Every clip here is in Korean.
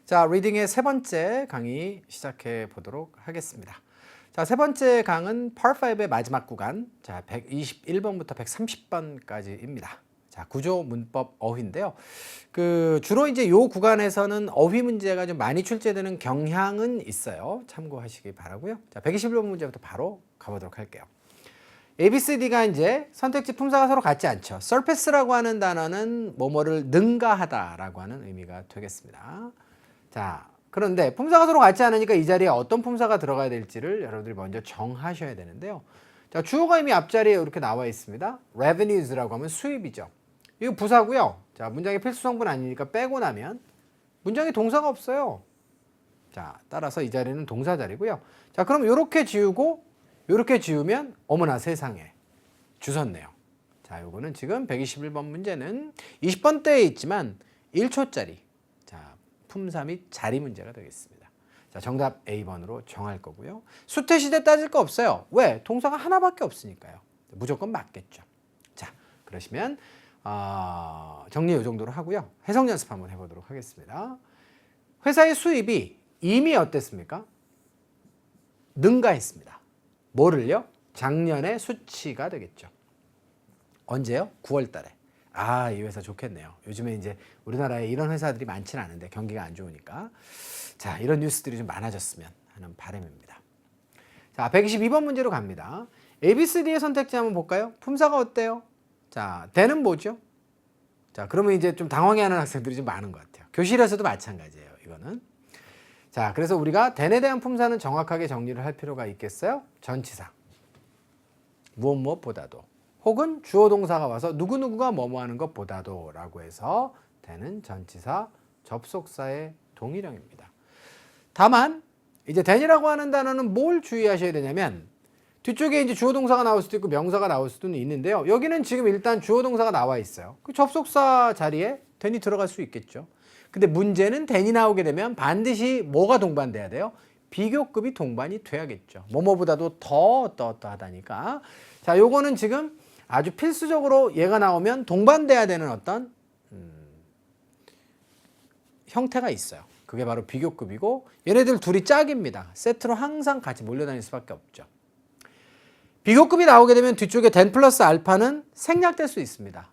자, 리딩의 세 번째 강의 시작해 보도록 하겠습니다. 자, 세 번째 강은 Part 5의 마지막 구간, 자, 121번부터 130번까지입니다. 자, 구조, 문법, 어휘인데요. 주로 이제 요 구간에서는 어휘 문제가 좀 많이 출제되는 경향은 있어요. 참고하시기 바라고요. 자, 121번 문제부터 바로 가보도록 할게요. ABCD가 이제 선택지 품사가 서로 같지 않죠. surface라고 하는 단어는 뭐뭐를 능가하다라고 하는 의미가 되겠습니다. 자, 그런데 품사가 서로 같지 않으니까 이 자리에 어떤 품사가 들어가야 될지를 여러분들이 먼저 정하셔야 되는데요. 자, 주어가 이미 앞자리에 이렇게 나와 있습니다. revenues라고 하면 수입이죠. 이거 부사고요. 자, 문장의 필수 성분 아니니까 빼고 나면 문장에 동사가 없어요. 자, 따라서 이 자리는 동사 자리고요. 자, 그럼 이렇게 지우고 이렇게 지우면 어머나 세상에 주웠네요. 자, 요거는 지금 121번 문제는 20번대에 있지만 1초짜리 품사 및 자리 문제가 되겠습니다. 자, 정답 A번으로 정할 거고요. 수태시대 따질 거 없어요. 왜? 동사가 하나밖에 없으니까요. 무조건 맞겠죠. 자, 그러시면 정리 이 정도로 하고요. 해석 연습 한번 해보도록 하겠습니다. 회사의 수입이 이미 어땠습니까? 능가했습니다. 뭐를요? 작년의 수치가 되겠죠. 언제요? 9월 달에. 아, 이 회사 좋겠네요. 요즘에 이제 우리나라에 이런 회사들이 많지는 않은데 경기가 안 좋으니까. 자, 이런 뉴스들이 좀 많아졌으면 하는 바람입니다. 자, 122번 문제로 갑니다. ABCD의 선택지 한번 볼까요? 품사가 어때요? 자, 대는 뭐죠? 자, 그러면 이제 좀 당황해하는 학생들이 좀 많은 것 같아요. 교실에서도 마찬가지예요, 이거는. 자, 그래서 우리가 대에 대한 품사는 정확하게 정리를 할 필요가 있겠어요? 전치사. 무엇보다도. 혹은 주어 동사가 와서 누구누구가 뭐뭐 하는 것보다도 라고 해서 대는 전치사 접속사의 동일형입니다. 다만 이제 then이라고 하는 단어는 뭘 주의하셔야 되냐면 뒤쪽에 이제 주어 동사가 나올 수도 있고 명사가 나올 수도 있는데요. 여기는 지금 일단 주어 동사가 나와 있어요. 그 접속사 자리에 then이 들어갈 수 있겠죠. 근데 문제는 then이 나오게 되면 반드시 뭐가 동반돼야 돼요? 비교급이 동반이 돼야겠죠. 뭐뭐보다도 더 어떠하다니까. 자, 요거는 지금 아주 필수적으로 얘가 나오면 동반돼야 되는 어떤 형태가 있어요. 그게 바로 비교급이고 얘네들 둘이 짝입니다. 세트로 항상 같이 몰려다닐 수밖에 없죠. 비교급이 나오게 되면 뒤쪽에 then 플러스 알파는 생략될 수 있습니다.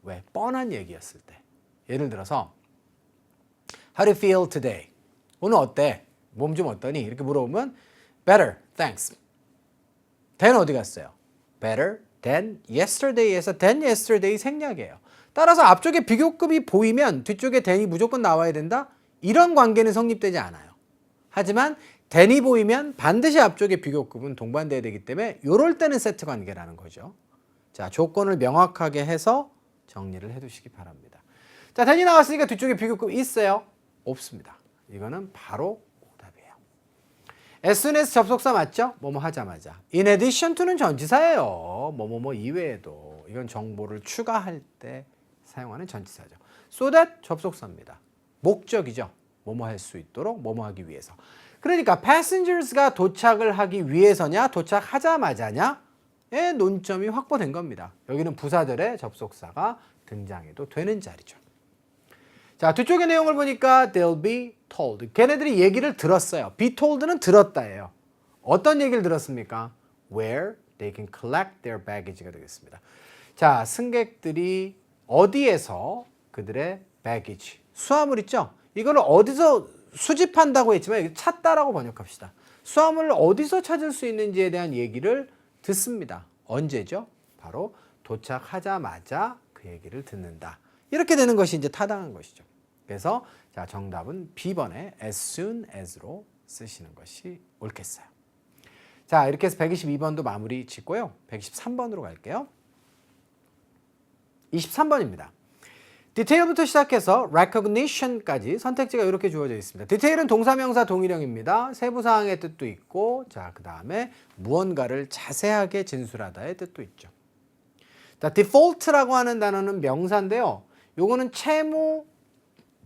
왜? 뻔한 얘기였을 때. 예를 들어서 How do you feel today? 오늘 어때? 몸 좀 어떠니? 이렇게 물어보면 Better, thanks. then 어디 갔어요? Better than yesterday에서 than yesterday 생략이에요. 따라서 앞쪽에 비교급이 보이면 뒤쪽에 then이 무조건 나와야 된다? 이런 관계는 성립되지 않아요. 하지만 then이 보이면 반드시 앞쪽에 비교급은 동반돼야 되기 때문에 이럴 때는 세트 관계라는 거죠. 자, 조건을 명확하게 해서 정리를 해두시기 바랍니다. 자, then이 나왔으니까 뒤쪽에 비교급 있어요? 없습니다. 이거는 바로 오답이에요. as soon as 접속사 맞죠? 뭐뭐 하자마자. in addition to는 전치사예요. 뭐뭐뭐 이외에도. 이건 정보를 추가할 때 사용하는 전치사죠. so that 접속사입니다. 목적이죠. 뭐뭐 할 수 있도록 뭐뭐 하기 위해서. 그러니까 passengers가 도착을 하기 위해서냐 도착하자마자냐의 논점이 확보된 겁니다. 여기는 부사절의 접속사가 등장해도 되는 자리죠. 자, 뒤쪽의 내용을 보니까 they'll be told. 걔네들이 얘기를 들었어요. be told는 들었다예요. 어떤 얘기를 들었습니까? Where they can collect their baggage가 되겠습니다. 자, 승객들이 어디에서 그들의 baggage, 수화물 있죠? 이거를 어디서 수집한다고 했지만 찾다라고 번역합시다. 수화물을 어디서 찾을 수 있는지에 대한 얘기를 듣습니다. 언제죠? 바로 도착하자마자 그 얘기를 듣는다. 이렇게 되는 것이 이제 타당한 것이죠. 그래서 자, 정답은 B번에 as soon as로 쓰시는 것이 옳겠어요. 자, 이렇게 해서 122번도 마무리 짓고요. 123번으로 갈게요. 23번입니다. 디테일부터 시작해서 recognition까지 선택지가 이렇게 주어져 있습니다. 디테일은 동사명사 동일형입니다. 세부사항의 뜻도 있고, 자, 그 다음에 무언가를 자세하게 진술하다의 뜻도 있죠. 자, default라고 하는 단어는 명사인데요. 요거는 채무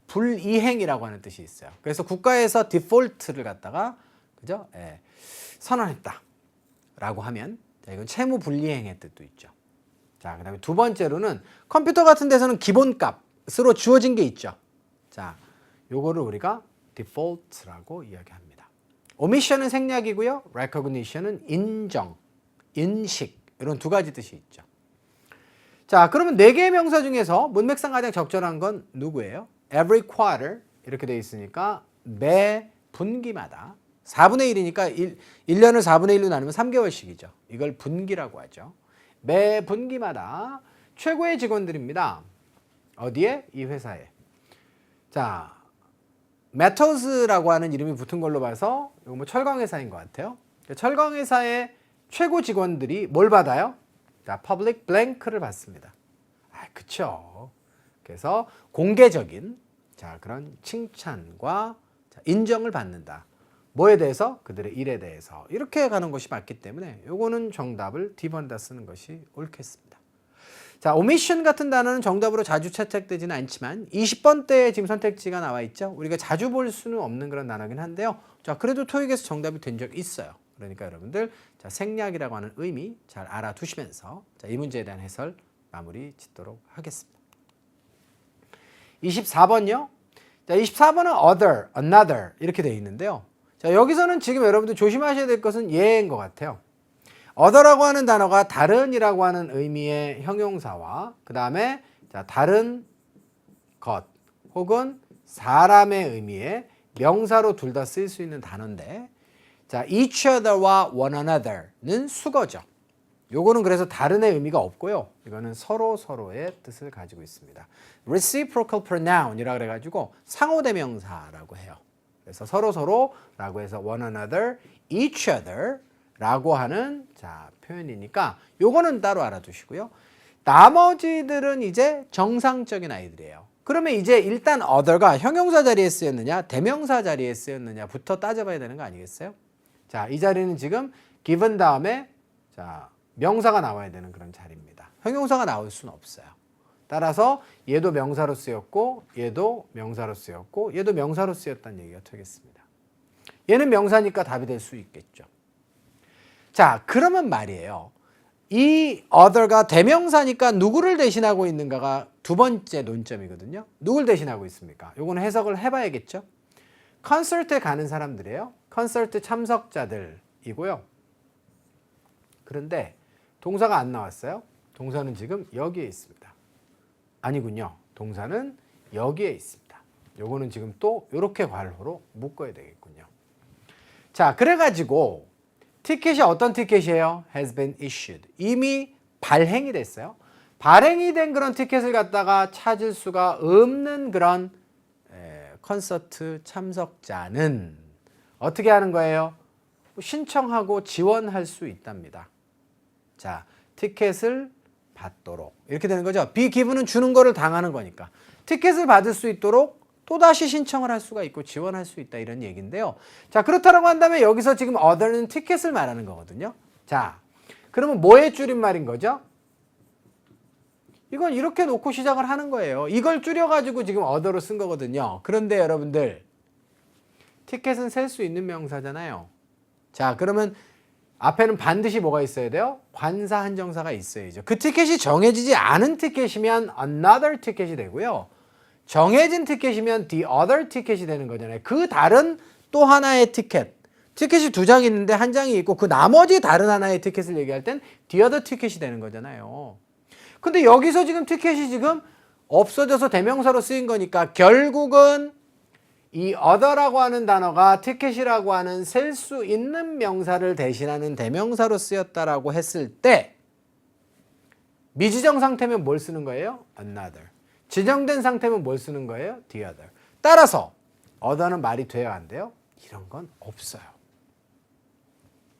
불이행이라고 하는 뜻이 있어요. 그래서 국가에서 디폴트를 갖다가 그죠? 예, 선언했다라고 하면 자, 이건 채무 불이행의 뜻도 있죠. 자, 그다음에 두 번째로는 컴퓨터 같은 데서는 기본값으로 주어진 게 있죠. 자, 요거를 우리가 default라고 이야기합니다. omission은 생략이고요. recognition은 인정, 인식 이런 두 가지 뜻이 있죠. 자, 그러면 네 개의 명사 중에서 문맥상 가장 적절한 건 누구예요? every quarter 이렇게 돼 있으니까 매 분기마다 4분의 1이니까 1년을 4분의 1로 나누면 3개월씩이죠. 이걸 분기라고 하죠. 매 분기마다 최고의 직원들입니다. 어디에? 이 회사에. 자, 메터스라고 하는 이름이 붙은 걸로 봐서 이거 뭐 철강 회사인 것 같아요. 철강 회사의 최고 직원들이 뭘 받아요? 자, public blank를 받습니다. 그쵸. 그래서 공개적인 자, 그런 칭찬과 인정을 받는다. 뭐에 대해서? 그들의 일에 대해서. 이렇게 가는 것이 맞기 때문에 요거는 정답을 D번에다 쓰는 것이 옳겠습니다. 자, omission 같은 단어는 정답으로 자주 채택되지는 않지만 20번대에 지금 선택지가 나와 있죠. 우리가 자주 볼 수는 없는 그런 단어긴 한데요. 자, 그래도 토익에서 정답이 된 적 있어요. 그러니까 여러분들 자, 생략이라고 하는 의미 잘 알아두시면서 자, 이 문제에 대한 해설 마무리 짓도록 하겠습니다. 24번요. 자, 24번은 other, another 이렇게 되어 있는데요. 자, 여기서는 지금 여러분들 조심하셔야 될 것은 예인 것 같아요. other라고 하는 단어가 다른이라고 하는 의미의 형용사와 그 다음에 다른 것 혹은 사람의 의미의 명사로 둘 다 쓸 수 있는 단어인데 자, each other와 one another는 수거죠. 요거는 그래서 다른의 의미가 없고요. 이거는 서로의 뜻을 가지고 있습니다. reciprocal pronoun이라고 그래가지고 상호대명사라고 해요. 그래서 서로라고 해서 one another, each other 라고 하는 자, 표현이니까 요거는 따로 알아두시고요. 나머지들은 이제 정상적인 아이들이에요. 그러면 이제 일단 other가 형용사 자리에 쓰였느냐 대명사 자리에 쓰였느냐부터 따져봐야 되는 거 아니겠어요? 자, 이 자리는 지금 given 다음에 자, 명사가 나와야 되는 그런 자리입니다. 형용사가 나올 수는 없어요. 따라서 얘도 명사로 쓰였고 얘도 명사로 쓰였고 얘도 명사로 쓰였다는 얘기가 되겠습니다. 얘는 명사니까 답이 될 수 있겠죠. 자, 그러면 말이에요. 이 other가 대명사니까 누구를 대신하고 있는가가 두 번째 논점이거든요. 누굴 대신하고 있습니까? 요거는 해석을 해봐야겠죠. 콘서트에 가는 사람들이에요. 콘서트 참석자들이고요. 그런데 동사가 안 나왔어요. 동사는 지금 여기에 있습니다. 아니군요. 동사는 여기에 있습니다. 요거는 지금 또 이렇게 괄호로 묶어야 되겠군요. 자, 그래가지고 티켓이 어떤 티켓이에요? has been issued. 이미 발행이 됐어요. 발행이 된 그런 티켓을 갖다가 찾을 수가 없는 그런 콘서트 참석자는 어떻게 하는 거예요? 신청하고 지원할 수 있답니다. 자, 티켓을 받도록 이렇게 되는 거죠. be given은 주는 거를 당하는 거니까 티켓을 받을 수 있도록 또다시 신청을 할 수가 있고 지원할 수 있다 이런 얘기인데요. 자, 그렇다라고 한다면 여기서 지금 other는 티켓을 말하는 거거든요. 자, 그러면 뭐의 줄임말인 거죠? 이건 이렇게 놓고 시작을 하는 거예요. 이걸 줄여가지고 지금 other로 쓴 거거든요. 그런데 여러분들 티켓은 셀 수 있는 명사잖아요. 자, 그러면 앞에는 반드시 뭐가 있어야 돼요? 관사 한정사가 있어야죠. 그 티켓이 정해지지 않은 티켓이면 another 티켓이 되고요. 정해진 티켓이면 the other 티켓이 되는 거잖아요. 그 다른 또 하나의 티켓. 티켓이 두 장이 있는데 한 장이 있고 그 나머지 다른 하나의 티켓을 얘기할 땐 the other 티켓이 되는 거잖아요. 근데 여기서 지금 티켓이 지금 없어져서 대명사로 쓰인 거니까 결국은 이 other라고 하는 단어가 티켓이라고 하는 셀 수 있는 명사를 대신하는 대명사로 쓰였다라고 했을 때 미지정 상태면 뭘 쓰는 거예요? another. 지정된 상태면 뭘 쓰는 거예요? the other. 따라서 other는 말이 돼야 안 돼요? 이런 건 없어요.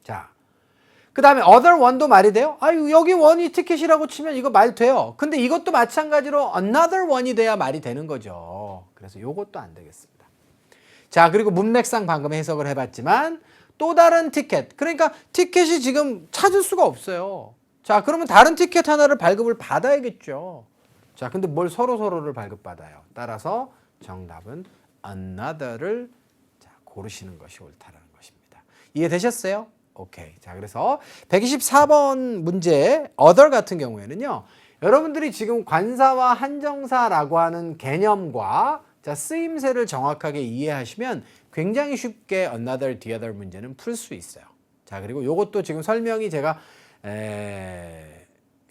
자, 그 다음에 other one도 말이 돼요? 여기 one이 티켓이라고 치면 이거 말 돼요. 근데 이것도 마찬가지로 another one이 돼야 말이 되는 거죠. 그래서 이것도 안 되겠습니다. 자, 그리고 문맥상 방금 해석을 해봤지만 또 다른 티켓. 그러니까 티켓이 지금 찾을 수가 없어요. 자, 그러면 다른 티켓 하나를 발급을 받아야겠죠. 자, 근데 뭘 서로를 발급받아요. 따라서 정답은 another를 자, 고르시는 것이 옳다라는 것입니다. 이해되셨어요? 오케이. 자, 그래서 124번 문제 other 같은 경우에는요. 여러분들이 지금 관사와 한정사라고 하는 개념과 자, 쓰임새를 정확하게 이해하시면 굉장히 쉽게 another, the other 문제는 풀 수 있어요. 자, 그리고 요것도 지금 설명이 제가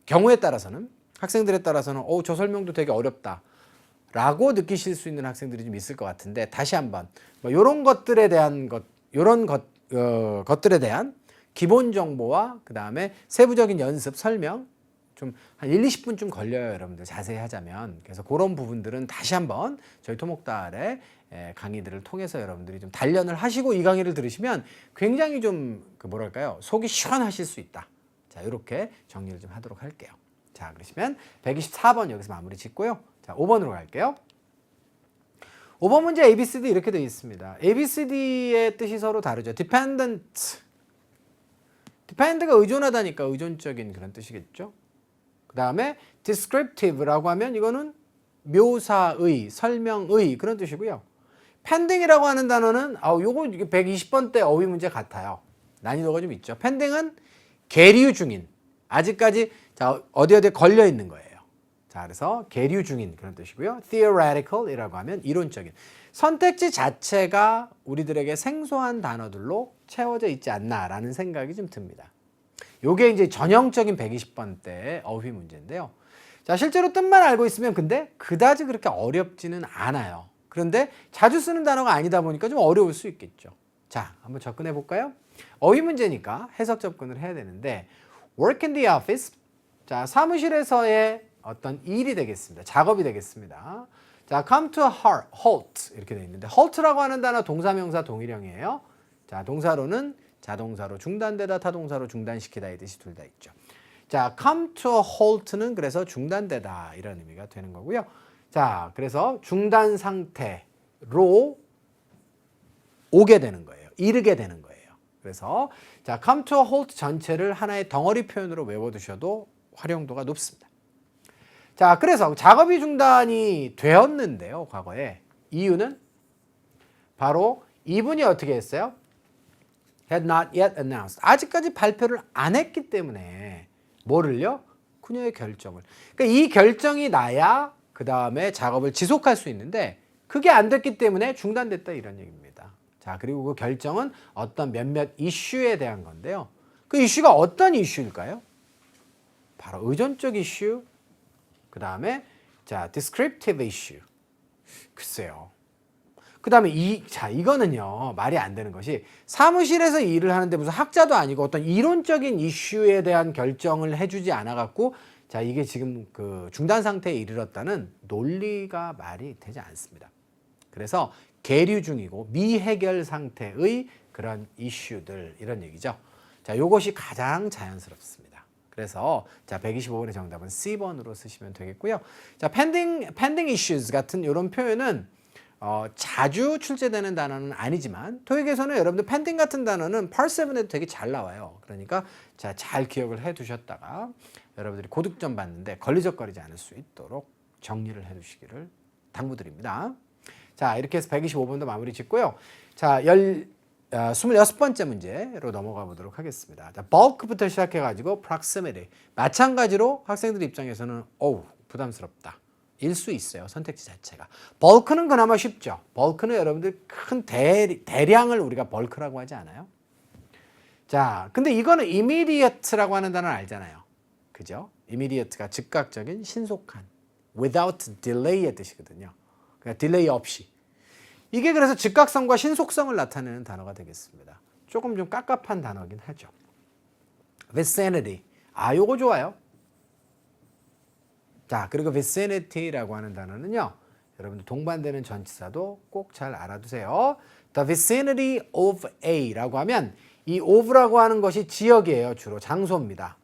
경우에 따라서는 학생들에 따라서는 저 설명도 되게 어렵다 라고 느끼실 수 있는 학생들이 좀 있을 것 같은데, 다시 한번 뭐 이런 것들에 대한 것들에 대한 기본 정보와 그 다음에 세부적인 연습 설명 좀 한 1, 20분 좀 걸려요, 여러분들 자세히 하자면. 그래서 그런 부분들은 다시 한번 저희 토목달의 강의들을 통해서 여러분들이 좀 단련을 하시고 이 강의를 들으시면 굉장히 좀 뭐랄까요, 속이 시원하실 수 있다. 자, 이렇게 정리를 좀 하도록 할게요. 자, 그러시면 124번 여기서 마무리 짓고요. 자, 5번으로 갈게요. 5번 문제 ABCD 이렇게 되어 있습니다. ABCD의 뜻이 서로 다르죠. dependent가 의존하다니까 의존적인 그런 뜻이겠죠. 그 다음에 descriptive라고 하면 이거는 묘사의, 설명의 그런 뜻이고요. pending이라고 하는 단어는 요거 120번 때 어휘 문제 같아요. 난이도가 좀 있죠. pending은 계류 중인, 아직까지 자, 어디에 걸려 있는 거예요. 자, 그래서 계류 중인 그런 뜻이고요. theoretical이라고 하면 이론적인. 선택지 자체가 우리들에게 생소한 단어들로 채워져 있지 않나라는 생각이 좀 듭니다. 요게 이제 전형적인 120번 때 어휘 문제인데요. 자, 실제로 뜻만 알고 있으면 근데 그다지 그렇게 어렵지는 않아요. 그런데 자주 쓰는 단어가 아니다 보니까 좀 어려울 수 있겠죠. 자, 한번 접근해 볼까요? 어휘 문제니까 해석 접근을 해야 되는데, work in the office. 자, 사무실에서의 어떤 일이 되겠습니다. 작업이 되겠습니다. 자, come to a halt 이렇게 되어 있는데, halt라고 하는 단어 동사명사 동일형이에요. 자, 동사로는 자동사로 중단되다, 타동사로 중단시키다 이 뜻이 둘 다 있죠. 자, come to a halt는 그래서 중단되다 이런 의미가 되는 거고요. 자, 그래서 중단 상태로 오게 되는 거예요. 이르게 되는 거예요. 그래서 자, come to a halt 전체를 하나의 덩어리 표현으로 외워두셔도 활용도가 높습니다. 자, 그래서 작업이 중단이 되었는데요, 과거에. 이유는 바로 이분이 어떻게 했어요? had not yet announced. 아직까지 발표를 안 했기 때문에 뭐를요? 그녀의 결정을. 그러니까 이 결정이 나야 그 다음에 작업을 지속할 수 있는데 그게 안 됐기 때문에 중단됐다 이런 얘기입니다. 자, 그리고 그 결정은 어떤 몇몇 이슈에 대한 건데요. 그 이슈가 어떤 이슈일까요? 바로 의존적 이슈, 그 다음에 자, descriptive issue. 글쎄요. 그 다음에 이거는요, 말이 안 되는 것이 사무실에서 일을 하는데 무슨 학자도 아니고 어떤 이론적인 이슈에 대한 결정을 해주지 않아갖고 자, 이게 지금 그 중단 상태에 이르렀다는 논리가 말이 되지 않습니다. 그래서 계류 중이고 미해결 상태의 그런 이슈들 이런 얘기죠. 자, 요것이 가장 자연스럽습니다. 그래서 자, 125번의 정답은 C번으로 쓰시면 되겠고요. 자, pending issues 같은 이런 표현은 자주 출제되는 단어는 아니지만 토익에서는 여러분들 pending 같은 단어는 Part 7에도 되게 잘 나와요. 그러니까 자, 잘 기억을 해 두셨다가 여러분들이 고득점 받는데 걸리적거리지 않을 수 있도록 정리를 해 두시기를 당부드립니다. 자, 이렇게 해서 125번도 마무리 짓고요. 자, 26번째 문제로 넘어가 보도록 하겠습니다. 자, bulk부터 시작해가지고 proximity. 마찬가지로 학생들 입장에서는 부담스럽다. 일 수 있어요. 선택지 자체가. bulk는 그나마 쉽죠. bulk는 여러분들 큰 대량을 우리가 bulk라고 하지 않아요? 자, 근데 이거는 immediate라고 하는 단어는 알잖아요. 그죠? immediate가 즉각적인, 신속한, without delay의 뜻이거든요. 그러니까 딜레이 없이. 이게 그래서 즉각성과 신속성을 나타내는 단어가 되겠습니다. 조금 좀 깝깝한 단어긴 하죠. vicinity. 요거 좋아요. 자, 그리고 vicinity라고 하는 단어는요, 여러분들 동반되는 전치사도 꼭 잘 알아두세요. The vicinity of A라고 하면 이 of라고 하는 것이 지역이에요. 주로 장소입니다.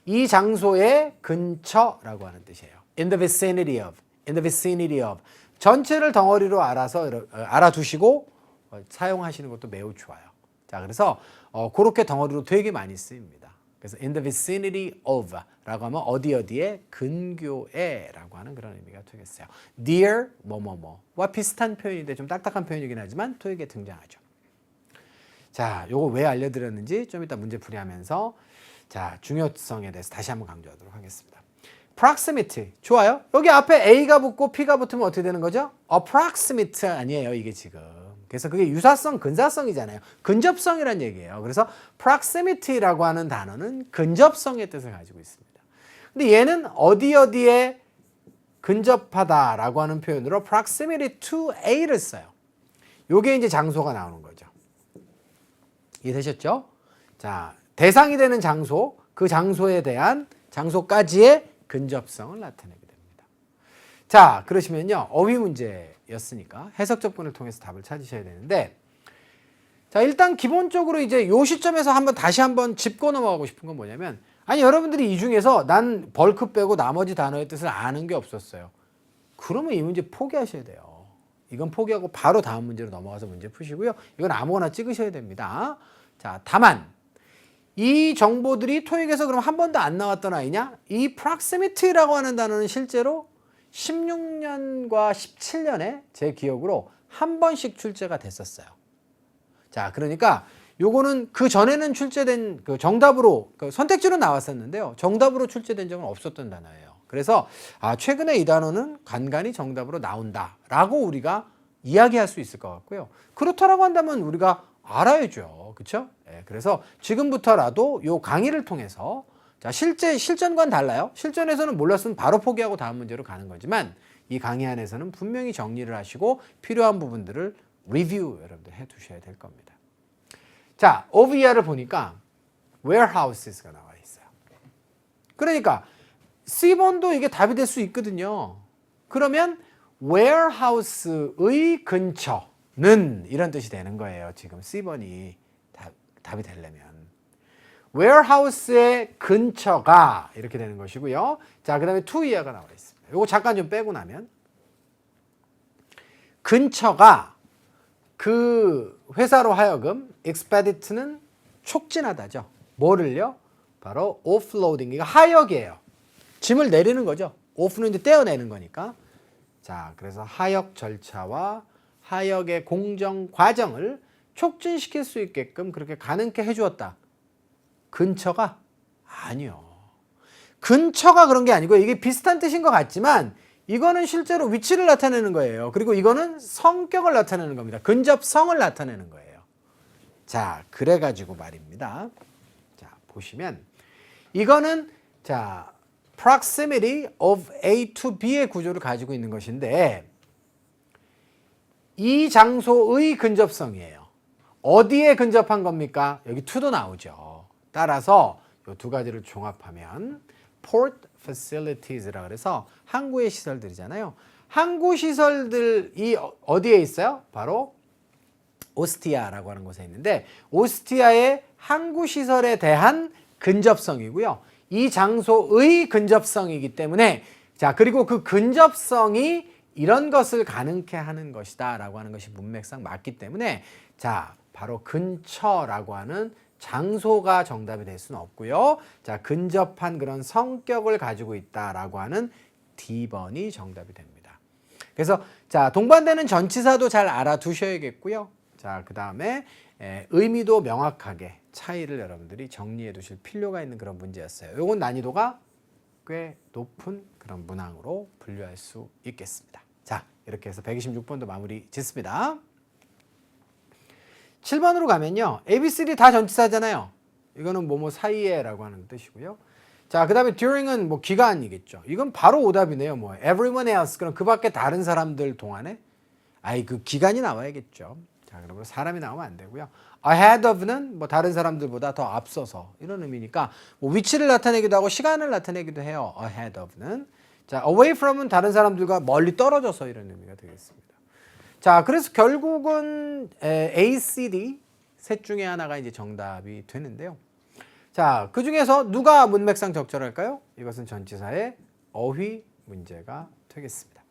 이 장소의 근처라고 하는 뜻이에요. In the vicinity of, in the vicinity of. 전체를 덩어리로 알아두시고 사용하시는 것도 매우 좋아요. 자, 그래서 그렇게 덩어리로 되게 많이 쓰입니다. 그래서 in the vicinity of 라고 하면 어디에 근교에 라고 하는 그런 의미가 되겠어요. near 뭐뭐뭐와 비슷한 표현인데 좀 딱딱한 표현이긴 하지만 토익에 등장하죠. 자, 요거 왜 알려드렸는지 좀 이따 문제 풀이하면서 자, 중요성에 대해서 다시 한번 강조하도록 하겠습니다. proximity. 좋아요. 여기 앞에 A가 붙고 P가 붙으면 어떻게 되는 거죠? approximate 아니에요, 이게 지금. 그래서 그게 유사성, 근사성이잖아요. 근접성이란 얘기예요. 그래서 proximity라고 하는 단어는 근접성의 뜻을 가지고 있습니다. 근데 얘는 어디에 근접하다라고 하는 표현으로 proximity to A를 써요. 요게 이제 장소가 나오는 거죠. 이해되셨죠? 자, 대상이 되는 장소, 그 장소에 대한 장소까지의 근접성을 나타내게 됩니다. 자, 그러시면요. 어휘 문제였으니까 해석 접근을 통해서 답을 찾으셔야 되는데, 자, 일단 기본적으로 이제 요 시점에서 다시 한번 짚고 넘어가고 싶은 건 뭐냐면, 아니, 여러분들이 이 중에서 난 벌크 빼고 나머지 단어의 뜻을 아는 게 없었어요. 그러면 이 문제 포기하셔야 돼요. 이건 포기하고 바로 다음 문제로 넘어가서 문제 푸시고요. 이건 아무거나 찍으셔야 됩니다. 자, 다만 이 정보들이 토익에서 그럼 한 번도 안 나왔던 아이냐? 이 proximity라고 하는 단어는 실제로 16년과 17년에 제 기억으로 한 번씩 출제가 됐었어요. 자, 그러니까 요거는 그 전에는 출제된 그 정답으로 선택지로 나왔었는데요. 정답으로 출제된 적은 없었던 단어예요. 그래서 최근에 이 단어는 간간히 정답으로 나온다라고 우리가 이야기할 수 있을 것 같고요. 그렇다라고 한다면 우리가 알아야죠. 그렇죠? 네, 그래서 지금부터라도 요 강의를 통해서 자, 실전과는 달라요. 실전에서는 몰랐으면 바로 포기하고 다음 문제로 가는 거지만 이 강의 안에서는 분명히 정리를 하시고 필요한 부분들을 리뷰 여러분들 해 두셔야 될 겁니다. 자, OVR을 보니까 warehouses가 나와 있어요. 그러니까 C번도 이게 답이 될 수 있거든요. 그러면 warehouse의 근처는 이런 뜻이 되는 거예요. 지금 C번이 답이 되려면. warehouse의 근처가 이렇게 되는 것이고요. 자, 그 다음에 to 이하가 나와 있습니다. 이거 잠깐 좀 빼고 나면 근처가 그 회사로 하여금 expedit는 촉진하다죠. 뭐를요? 바로 offloading. 이거 하역이에요. 짐을 내리는 거죠. off는 이제 떼어내는 거니까. 자, 그래서 하역 절차와 하역의 공정 과정을 촉진시킬 수 있게끔 그렇게 가능케 해주었다. 근처가? 아니요. 근처가 그런 게 아니고 이게 비슷한 뜻인 것 같지만 이거는 실제로 위치를 나타내는 거예요. 그리고 이거는 성격을 나타내는 겁니다. 근접성을 나타내는 거예요. 자, 그래가지고 말입니다. 자, 보시면 이거는 자, proximity of A to B의 구조를 가지고 있는 것인데 이 장소의 근접성이에요. 어디에 근접한 겁니까? 여기 to도 나오죠. 따라서 이 두 가지를 종합하면 port facilities라 그래서 항구의 시설들이잖아요. 항구 시설들이 어디에 있어요? 바로 오스티아라고 하는 곳에 있는데 오스티아의 항구 시설에 대한 근접성이고요. 이 장소의 근접성이기 때문에 자, 그리고 그 근접성이 이런 것을 가능케 하는 것이다 라고 하는 것이 문맥상 맞기 때문에 자, 바로 근처라고 하는 장소가 정답이 될 수는 없고요. 자, 근접한 그런 성격을 가지고 있다라고 하는 D번이 정답이 됩니다. 그래서 자, 동반되는 전치사도 잘 알아두셔야겠고요. 자, 그 다음에 의미도 명확하게 차이를 여러분들이 정리해 두실 필요가 있는 그런 문제였어요. 요건 난이도가 꽤 높은 그런 문항으로 분류할 수 있겠습니다. 자, 이렇게 해서 126번도 마무리 짓습니다. 7번으로 가면요. A, B, C, D 다 전치사잖아요. 이거는 뭐뭐 사이에라고 하는 뜻이고요. 자, 그 다음에 during은 뭐 기간이겠죠. 이건 바로 오답이네요. 뭐 everyone else, 그럼 그 밖에 다른 사람들 동안에 그 기간이 나와야겠죠. 자, 그러면 사람이 나오면 안 되고요. ahead of는 뭐 다른 사람들보다 더 앞서서 이런 의미니까 뭐 위치를 나타내기도 하고 시간을 나타내기도 해요. ahead of는. 자, away from은 다른 사람들과 멀리 떨어져서 이런 의미가 되겠습니다. 자, 그래서 결국은 A, C, D 셋 중에 하나가 이제 정답이 되는데요. 자, 그 중에서 누가 문맥상 적절할까요? 이것은 전치사의 어휘 문제가 되겠습니다.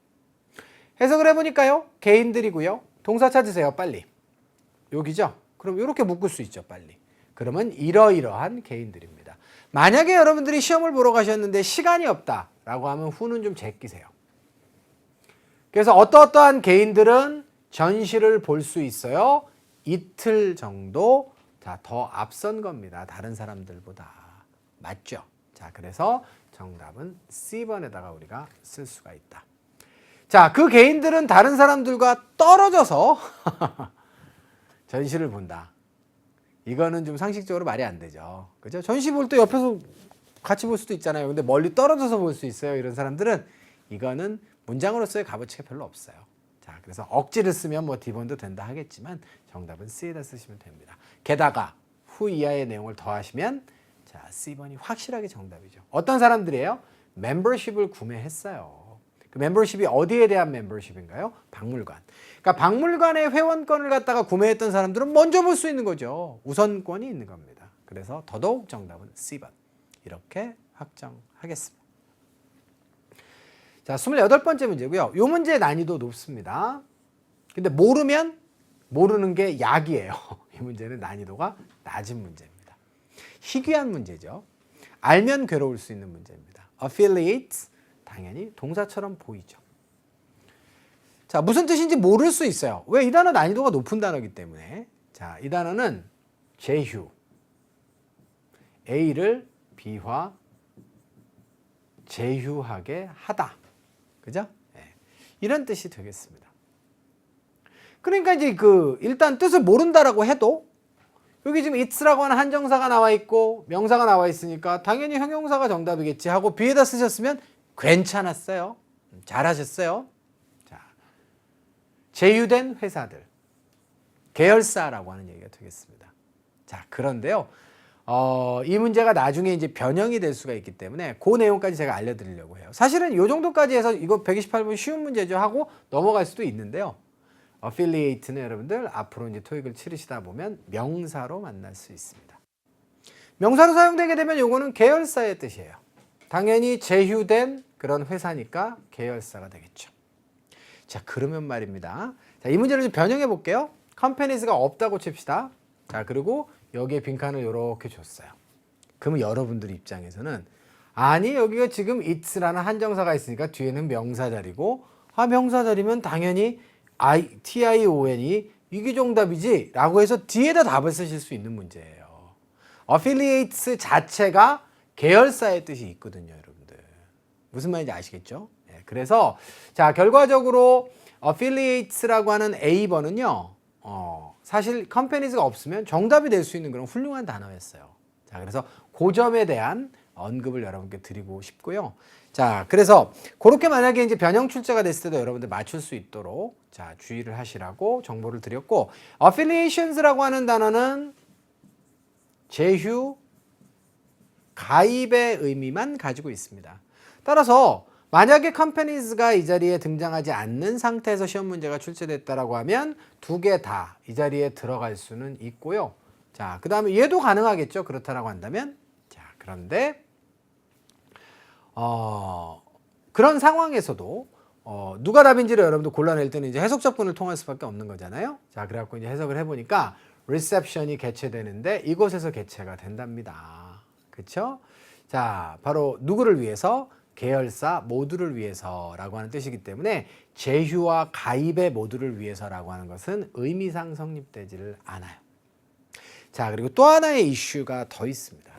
해석을 해보니까요. 개인들이고요. 동사 찾으세요. 빨리. 여기죠? 그럼 이렇게 묶을 수 있죠. 빨리. 그러면 이러이러한 개인들입니다. 만약에 여러분들이 시험을 보러 가셨는데 시간이 없다라고 하면 후는 좀 제끼세요. 그래서 어떠한 개인들은 전시를 볼 수 있어요. 이틀 정도 더 앞선 겁니다. 다른 사람들보다. 맞죠? 자, 그래서 정답은 C번에다가 우리가 쓸 수가 있다. 자, 그 개인들은 다른 사람들과 떨어져서 전시를 본다. 이거는 좀 상식적으로 말이 안 되죠. 그죠? 전시 볼 때 옆에서 같이 볼 수도 있잖아요. 근데 멀리 떨어져서 볼 수 있어요. 이런 사람들은 이거는 문장으로서의 값어치가 별로 없어요. 자, 그래서 억지를 쓰면 뭐 D번도 된다 하겠지만 정답은 C에다 쓰시면 됩니다. 게다가 후 이하의 내용을 더하시면 자, C번이 확실하게 정답이죠. 어떤 사람들이에요? 멤버십을 구매했어요. 그 멤버십이 어디에 대한 멤버십인가요? 박물관. 그러니까 박물관의 회원권을 갖다가 구매했던 사람들은 먼저 볼 수 있는 거죠. 우선권이 있는 겁니다. 그래서 더더욱 정답은 C번. 이렇게 확정하겠습니다. 자, 28번째 문제고요. 이 문제의 난이도 높습니다. 근데 모르면 모르는 게 약이에요. 이 문제는 난이도가 낮은 문제입니다. 희귀한 문제죠. 알면 괴로울 수 있는 문제입니다. affiliate, 당연히 동사처럼 보이죠. 자, 무슨 뜻인지 모를 수 있어요. 왜? 이 단어 난이도가 높은 단어이기 때문에. 자, 이 단어는 제휴, A를 B와 제휴하게 하다. 그죠? 네. 이런 뜻이 되겠습니다. 그러니까 이제 일단 뜻을 모른다라고 해도 여기 지금 it's라고 하는 한정사가 나와 있고 명사가 나와 있으니까 당연히 형용사가 정답이겠지 하고 B에다 쓰셨으면 괜찮았어요. 잘하셨어요. 자, 제휴된 회사들, 계열사라고 하는 얘기가 되겠습니다. 자, 그런데요. 이 문제가 나중에 이제 변형이 될 수가 있기 때문에 그 내용까지 제가 알려드리려고 해요. 사실은 이 정도까지 해서 이거 128번 쉬운 문제죠 하고 넘어갈 수도 있는데요. affiliate는 여러분들 앞으로 이제 토익을 치르시다 보면 명사로 만날 수 있습니다. 명사로 사용되게 되면 이거는 계열사의 뜻이에요. 당연히 제휴된 그런 회사니까 계열사가 되겠죠. 자, 그러면 말입니다. 자, 이 문제를 좀 변형해 볼게요. companies가 없다고 칩시다. 자, 그리고 여기에 빈칸을 이렇게 줬어요. 그러면 여러분들 입장에서는 아니 여기가 지금 it's라는 한정사가 있으니까 뒤에는 명사 자리고 명사 자리면 당연히 TION이 이게 정답이지 라고 해서 뒤에다 답을 쓰실 수 있는 문제예요. affiliates 자체가 계열사의 뜻이 있거든요, 여러분들. 무슨 말인지 아시겠죠? 네, 그래서 자, 결과적으로 affiliates라고 하는 A번은요. 사실 companies가 없으면 정답이 될 수 있는 그런 훌륭한 단어였어요. 자, 그래서 그 점에 대한 언급을 여러분께 드리고 싶고요. 자, 그래서 그렇게 만약에 이제 변형 출제가 됐을 때도 여러분들 맞출 수 있도록 자, 주의를 하시라고 정보를 드렸고, affiliations라고 하는 단어는 제휴, 가입의 의미만 가지고 있습니다. 따라서 만약에 companies가 이 자리에 등장하지 않는 상태에서 시험 문제가 출제됐다라고 하면 두 개 다 이 자리에 들어갈 수는 있고요. 자, 그 다음에 얘도 가능하겠죠. 그렇다라고 한다면. 자, 그런데 그런 상황에서도 누가 답인지를 여러분들 골라낼 때는 이제 해석작분을 통할 수밖에 없는 거잖아요. 자, 그래갖고 이제 해석을 해보니까 리셉션이 개최되는데 이곳에서 개최가 된답니다. 그렇죠? 자, 바로 누구를 위해서? 계열사 모두를 위해서라고 하는 뜻이기 때문에 제휴와 가입의 모두를 위해서라고 하는 것은 의미상 성립되지를 않아요. 자, 그리고 또 하나의 이슈가 더 있습니다.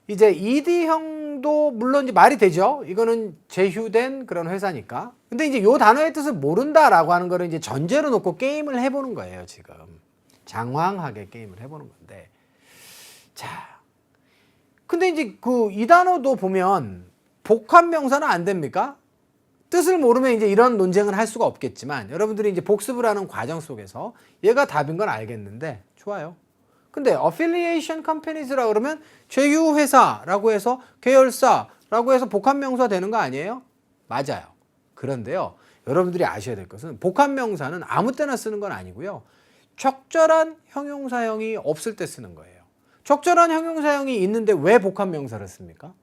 이제 ED형도 물론 이제 말이 되죠. 이거는 제휴된 그런 회사니까. 근데 이제 요 단어의 뜻을 모른다라고 하는 거를 이제 전제로 놓고 게임을 해보는 거예요, 지금. 장황하게 게임을 해보는 건데. 자. 근데 이제 이 단어도 보면 복합명사는 안 됩니까? 뜻을 모르면 이제 이런 논쟁을 할 수가 없겠지만 여러분들이 이제 복습을 하는 과정 속에서 얘가 답인 건 알겠는데 좋아요. 근데 affiliation companies라고 그러면 제휴회사라고 해서 계열사라고 해서 복합명사 되는 거 아니에요? 맞아요. 그런데요. 여러분들이 아셔야 될 것은 복합명사는 아무 때나 쓰는 건 아니고요. 적절한 형용사형이 없을 때 쓰는 거예요. 적절한 형용사형이 있는데 왜 복합명사를 씁니까?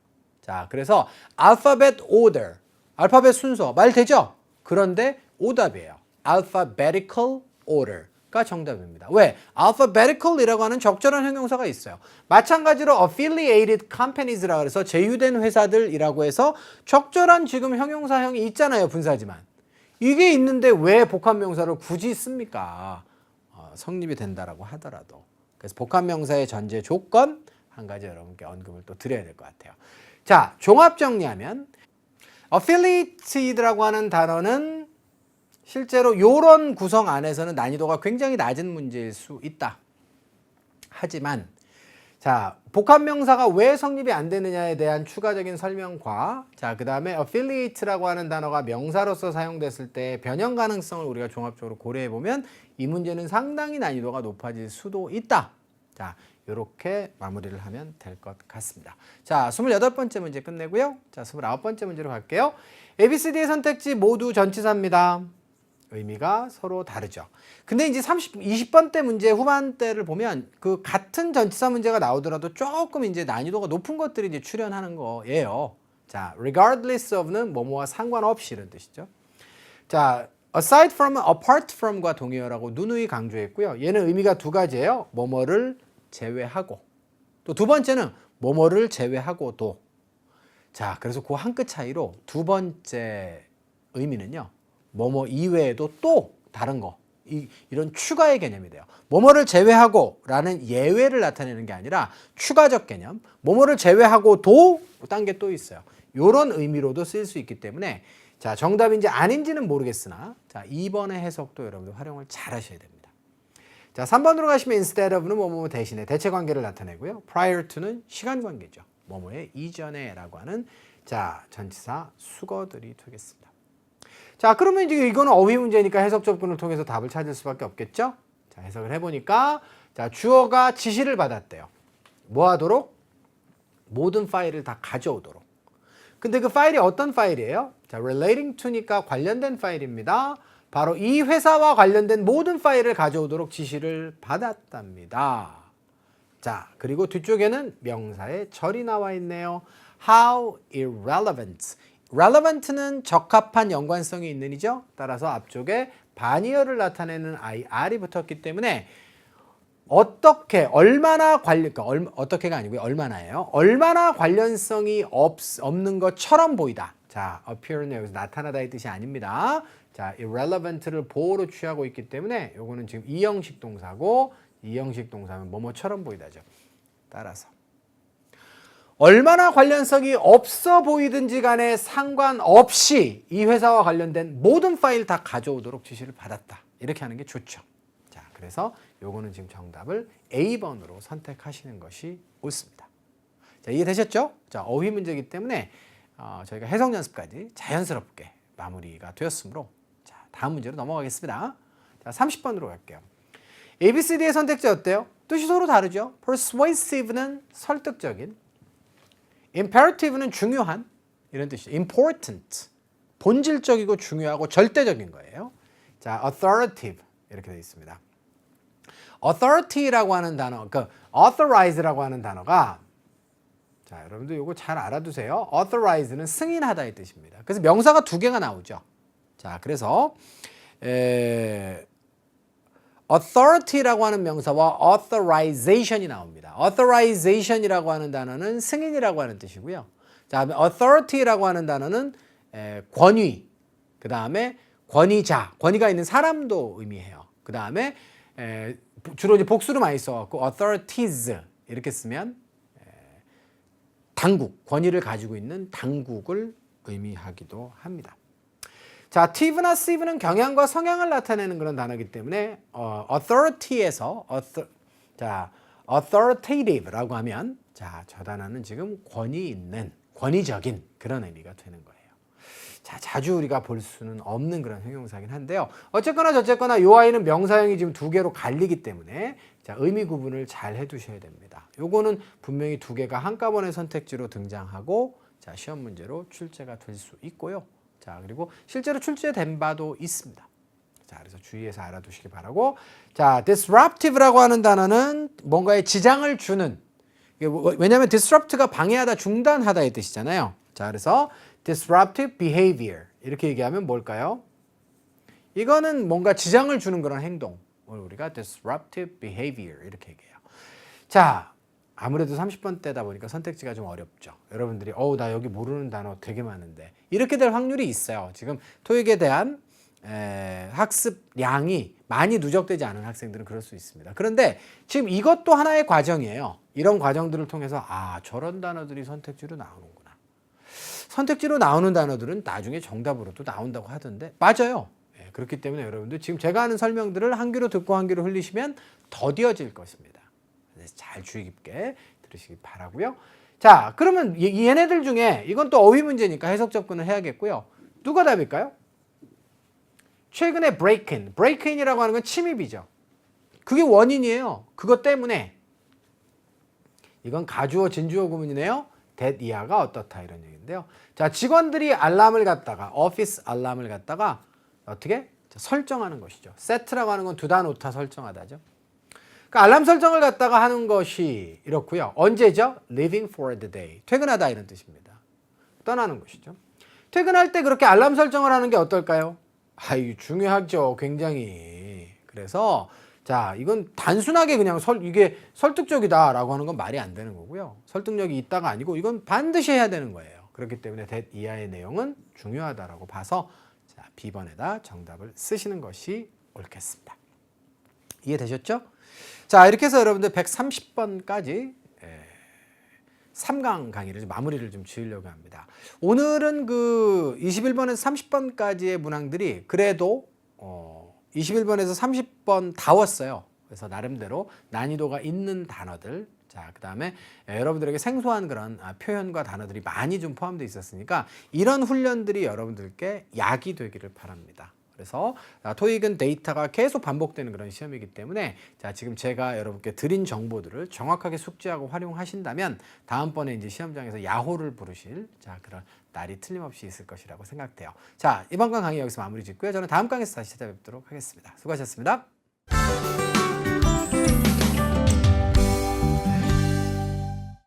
자, 그래서 alphabet order, 알파벳 순서 말 되죠? 그런데 오답이에요. alphabetical order가 정답입니다. 왜? alphabetical이라고 하는 적절한 형용사가 있어요. 마찬가지로 affiliated companies라고 해서 제휴된 회사들이라고 해서 적절한 지금 형용사형이 있잖아요. 분사지만. 이게 있는데 왜 복합명사를 굳이 씁니까? 성립이 된다라고 하더라도. 그래서 복합명사의 전제 조건 한 가지 여러분께 언급을 또 드려야 될 것 같아요. 자, 종합 정리하면 affiliated라고 하는 단어는 실제로 이런 구성 안에서는 난이도가 굉장히 낮은 문제일 수 있다. 하지만 자, 복합명사가 왜 성립이 안 되느냐에 대한 추가적인 설명과 자, 그다음에 affiliate라고 하는 단어가 명사로서 사용됐을 때 변형 가능성을 우리가 종합적으로 고려해 보면 이 문제는 상당히 난이도가 높아질 수도 있다. 자, 이렇게 마무리를 하면 될 것 같습니다. 자, 28번째 문제 끝내고요. 자, 29번째 문제로 갈게요. ABCD의 선택지 모두 전치사입니다. 의미가 서로 다르죠. 근데 이제 20번대 문제 후반대를 보면 그 같은 전치사 문제가 나오더라도 조금 이제 난이도가 높은 것들이 이제 출현하는 거예요. 자, regardless of는 뭐뭐와 상관없이 이런 뜻이죠. 자, aside from, apart from과 동의어라고 누누이 강조했고요. 얘는 의미가 두 가지예요. 뭐뭐를 제외하고. 또 두 번째는 뭐뭐를 제외하고도. 자, 그래서 그 한 끗 차이로 두 번째 의미는요. 뭐뭐 이외에도 또 다른 거. 이런 추가의 개념이 돼요. 뭐뭐를 제외하고 라는 예외를 나타내는 게 아니라 추가적 개념. 뭐뭐를 제외하고도 딴 게 또 있어요. 이런 의미로도 쓰일 수 있기 때문에 자, 정답인지 아닌지는 모르겠으나 자, 2번의 해석도 여러분들 활용을 잘 하셔야 됩니다. 자, 3번으로 가시면 instead of는 뭐뭐 대신에 대체 관계를 나타내고요. prior to는 시간 관계죠. 뭐뭐의 이전에 라고 하는 자, 전치사 수거들이 되겠습니다. 자, 그러면 이제 이거는 어휘 문제니까 해석 접근을 통해서 답을 찾을 수밖에 없겠죠? 자, 해석을 해보니까 자, 주어가 지시를 받았대요. 뭐 하도록? 모든 파일을 다 가져오도록. 근데 그 파일이 어떤 파일이에요? 자, relating to니까 관련된 파일입니다. 바로 이 회사와 관련된 모든 파일을 가져오도록 지시를 받았답니다. 자, 그리고 뒤쪽에는 명사의 절이 나와 있네요. How irrelevant. relevant는 적합한 연관성이 있는 이죠. 따라서 앞쪽에 반의어를 나타내는 IR이 붙었기 때문에 어떻게, 얼마나 그러니까 어떻게가 아니고요. 얼마나예요. 얼마나 관련성이 없는 것처럼 보이다. 자, appear는 여기서 나타나다의 뜻이 아닙니다. 자, irrelevant를 보호로 취하고 있기 때문에 요거는 지금 이형식 동사고 이형식 동사는 뭐뭐처럼 보이다죠. 따라서 얼마나 관련성이 없어 보이든지 간에 상관없이 이 회사와 관련된 모든 파일 다 가져오도록 지시를 받았다. 이렇게 하는 게 좋죠. 자, 그래서 요거는 지금 정답을 A번으로 선택하시는 것이 옳습니다. 자, 이해되셨죠? 자, 어휘 문제이기 때문에 저희가 해석 연습까지 자연스럽게 마무리가 되었으므로 자, 다음 문제로 넘어가겠습니다. 자, 30번으로 갈게요. ABCD의 선택지 어때요? 뜻이 서로 다르죠? persuasive는 설득적인, imperative는 중요한 이런 뜻이죠. important, 본질적이고 중요하고 절대적인 거예요. 자, authoritative 이렇게 되어 있습니다. authority라고 하는 단어, 그 authorize라고 하는 단어가 자, 여러분들 이거 잘 알아두세요. authorize는 승인하다의 뜻입니다. 그래서 명사가 두 개가 나오죠. 자, 그래서 authority라고 하는 명사와 authorization이 나옵니다. authorization이라고 하는 단어는 승인이라고 하는 뜻이고요. 자, authority라고 하는 단어는 권위, 그 다음에 권위자, 권위가 있는 사람도 의미해요. 그 다음에 주로 이제 복수로 많이 써갖고 authorities 이렇게 쓰면 당국, 권위를 가지고 있는 당국을 의미하기도 합니다. 자, tive나 sieve는 경향과 성향을 나타내는 그런 단어이기 때문에 authority에서 authoritative라고 하면 자, 저 단어는 지금 권위 있는, 권위적인 그런 의미가 되는 거예요. 자, 자주 우리가 볼 수는 없는 그런 형용사긴 한데요. 어쨌거나 저쨌거나 이 아이는 명사형이 지금 두 개로 갈리기 때문에 자, 의미 구분을 잘 해두셔야 됩니다. 요거는 분명히 두 개가 한꺼번에 선택지로 등장하고 자, 시험 문제로 출제가 될 수 있고요. 자, 그리고 실제로 출제된 바도 있습니다. 자, 그래서 주의해서 알아두시기 바라고. 자, disruptive라고 하는 단어는 뭔가에 지장을 주는, 왜냐하면 disrupt가 방해하다, 중단하다의 뜻이잖아요. 자, 그래서 disruptive behavior 이렇게 얘기하면 뭘까요? 이거는 뭔가 지장을 주는 그런 행동을 우리가 disruptive behavior 이렇게 얘기해요. 자, 아무래도 30번 때다 보니까 선택지가 좀 어렵죠. 여러분들이 나 여기 모르는 단어 되게 많은데 이렇게 될 확률이 있어요. 지금 토익에 대한 학습량이 많이 누적되지 않은 학생들은 그럴 수 있습니다. 그런데 지금 이것도 하나의 과정이에요. 이런 과정들을 통해서 저런 단어들이 선택지로 나오는구나. 선택지로 나오는 단어들은 나중에 정답으로도 나온다고 하던데 맞아요. 예, 그렇기 때문에 여러분들 지금 제가 하는 설명들을 한 귀로 듣고 한 귀로 흘리시면 더디어질 것입니다. 그래서 잘 주의 깊게 들으시기 바라고요. 자, 그러면 얘네들 중에 이건 또 어휘 문제니까 해석 접근을 해야겠고요. 누가 답일까요? 최근에 break-in이라고 하는 건 침입이죠. 그게 원인이에요. 그것 때문에 이건 가주어 진주어 구문이네요. that 이하가 어떻다 이런 얘기인데요. 자, 직원들이 알람을 갖다가 오피스 알람을 갖다가 어떻게 설정하는 것이죠. set라고 하는 건 두다 놓다 설정하다죠. 그러니까 알람 설정을 갖다가 하는 것이 이렇고요. 언제죠? leaving for the day. 퇴근하다 이런 뜻입니다. 떠나는 것이죠. 퇴근할 때 그렇게 알람 설정을 하는 게 어떨까요? 이게 중요하죠. 굉장히. 그래서 자, 이건 단순하게 그냥 이게 설득적이다라고 하는 건 말이 안 되는 거고요. 설득력이 있다가 아니고 이건 반드시 해야 되는 거예요. 그렇기 때문에 that 이하의 내용은 중요하다라고 봐서 자, B번에다 정답을 쓰시는 것이 옳겠습니다. 이해되셨죠? 자, 이렇게 해서 여러분들 130번까지 3강 강의를 마무리를 좀 지으려고 합니다. 오늘은 그 21번에서 30번까지의 문항들이 그래도 21번에서 30번 다 왔어요. 그래서 나름대로 난이도가 있는 단어들, 자, 그 다음에 여러분들에게 생소한 그런 표현과 단어들이 많이 좀 포함되어 있었으니까 이런 훈련들이 여러분들께 약이 되기를 바랍니다. 그래서 토익은 데이터가 계속 반복되는 그런 시험이기 때문에 자, 지금 제가 여러분께 드린 정보들을 정확하게 숙지하고 활용하신다면 다음번에 이제 시험장에서 야호를 부르실 자, 그런 날이 틀림없이 있을 것이라고 생각돼요. 자, 이번 강의 여기서 마무리 짓고요. 저는 다음 강에서 다시 찾아뵙도록 하겠습니다. 수고하셨습니다.